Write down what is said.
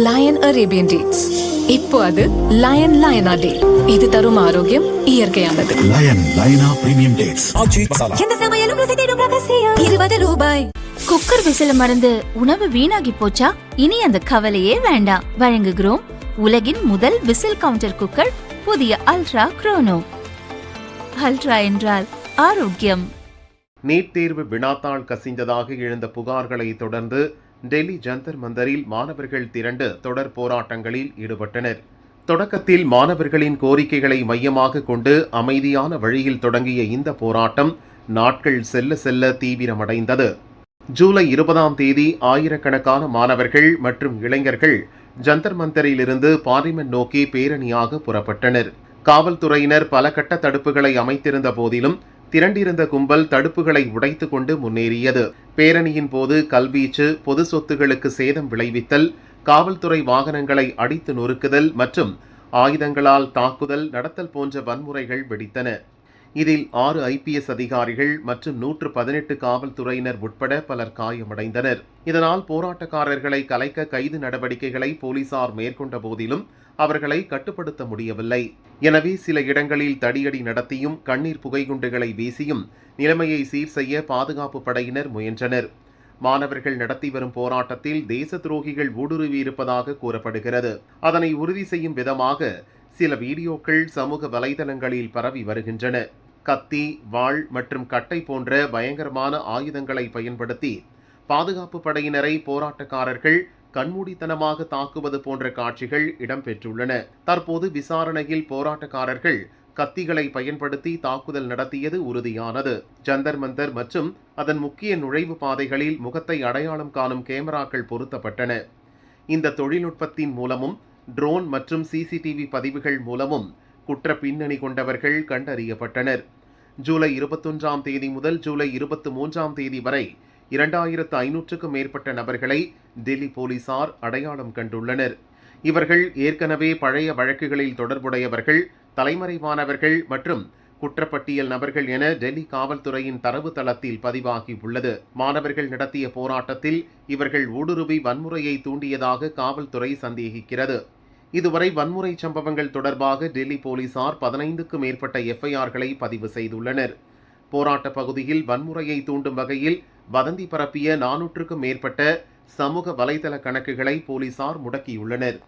Line Arabian dates. இப்போ அது line லயனா டே. இது தரும் ஆரோக்கியம் இயற்கையானது. லயன் லயனா பிரீமியம் டேட்ஸ். எந்த சமையலும் ருசி தேடும் ரகசியம். 20 ரூபாய். குக்கர் விசில மறந்து உணவு வீணாகி போச்சா? இனி அந்த கவலையே வேண்டாம். வழங்குகிறோம் உலகின் முதல் விசில் கவுண்டர் குக்கர், புதிய அல்ட்ரா குரோனோ. அல்ட்ரா என்றால் ஆரோக்கியம். நீட் தேர்வு வினாத்தாள் கசிந்ததாக எழுந்த புகார்களை தொடர்ந்து டெல்லி ஜந்தர் மந்தரில் மாணவர்கள் திரண்டு தொடர் போராட்டங்களில் ஈடுபட்டனர். தொடக்கத்தில் மாணவர்களின் கோரிக்கைகளை மையமாக கொண்டு அமைதியான வழியில் தொடங்கிய இந்த போராட்டம் நாட்கள் செல்ல செல்ல தீவிரமடைந்தது. ஜூலை 20ஆம் தேதி ஆயிரக்கணக்கான மாணவர்கள் மற்றும் இளைஞர்கள் ஜந்தர் மந்தரிலிருந்து பார்லிமெண்ட் நோக்கி பேரணியாக புறப்பட்டனர். காவல்துறையினர் பல கட்ட தடுப்புகளை அமைத்திருந்த போதிலும் திரண்டிருந்த கும்பல் தடுப்புகளை உடைத்து கொண்டு முன்னேறியது. பேரணியின் போது கல்வீச்சு, பொது சொத்துகளுக்கு சேதம் விளைவித்தல், காவல்துறை வாகனங்களை அடித்து நொறுக்குதல் மற்றும் ஆயுதங்களால் தாக்குதல் நடத்தல் போன்ற வன்முறைகள் வெடித்தன. இதில் 6 IPS அதிகாரிகள் மற்றும் 118 காவல்துறையினர் உட்பட பலர் காயமடைந்தனர். இதனால் போராட்டக்காரர்களை கலைக்க கைது நடவடிக்கைகளை போலீசார் மேற்கொண்ட போதிலும் அவர்களை கட்டுப்படுத்த முடியவில்லை. எனவே சில இடங்களில் தடியடி நடத்தியும் கண்ணீர் புகைகுண்டுகளை வீசியும் நிலைமையை சீர் செய்ய பாதுகாப்பு படையினர் முயன்றனர். மாணவர்கள் நடத்தி வரும் போராட்டத்தில் தேச துரோகிகள் ஊடுருவி இருப்பதாக கூறப்படுகிறது. அதனை உறுதி செய்யும் விதமாக சில வீடியோக்கள் சமூக வலைதளங்களில் பரவி வருகின்றன. கத்தி, வாள் மற்றும் கட்டை போன்ற பயங்கரமான ஆயுதங்களை பயன்படுத்தி பாதுகாப்பு படையினரை போராட்டக்காரர்கள் கண்மூடித்தனமாக தாக்குவது போன்ற காட்சிகள் இடம்பெற்றுள்ளன. தற்போது விசாரணையில் போராட்டக்காரர்கள் கத்திகளை பயன்படுத்தி தாக்குதல் நடத்தியது உறுதியானது. ஜந்தர் மந்தர் மற்றும் அதன் முக்கிய நுழைவு பாதைகளில் முகத்தை அடையாளம் காணும் கேமராக்கள் பொருத்தப்பட்டன. இந்த தொழில்நுட்பத்தின் மூலமும் ட்ரோன் மற்றும் CCTV பதிவுகள் மூலமும் குற்ற பின்னணி கொண்டவர்கள் கண்டறியப்பட்டனர். ஜூலை 21ஆம் தேதி முதல் ஜூலை 23ஆம் தேதி வரை 2500க்கும் மேற்பட்ட நபர்களை டெல்லி போலீசார் அடையாளம் கண்டுள்ளனர். இவர்கள் ஏற்கனவே பழைய வழக்குகளில் தொடர்புடையவர்கள், தலைமறைவானவர்கள் மற்றும் குற்றப்பட்டியல் நபர்கள் என டெல்லி காவல்துறையின் தரவு தளத்தில் பதிவாகி உள்ளது. மாணவர்கள் நடத்திய போராட்டத்தில் இவர்கள் ஊடுருவி வன்முறையை தூண்டியதாக காவல்துறை சந்தேகிக்கிறது. இதுவரை வன்முறை சம்பவங்கள் தொடர்பாக டெல்லி போலீசார் 15க்கும் மேற்பட்ட FIRகளை பதிவு செய்துள்ளனர். போராட்ட பகுதியில் வன்முறையை தூண்டும் வகையில் வதந்தி பரப்பிய 400க்கும் மேற்பட்ட சமூக வலைதள கணக்குகளை போலீசார் முடக்கியுள்ளனர்.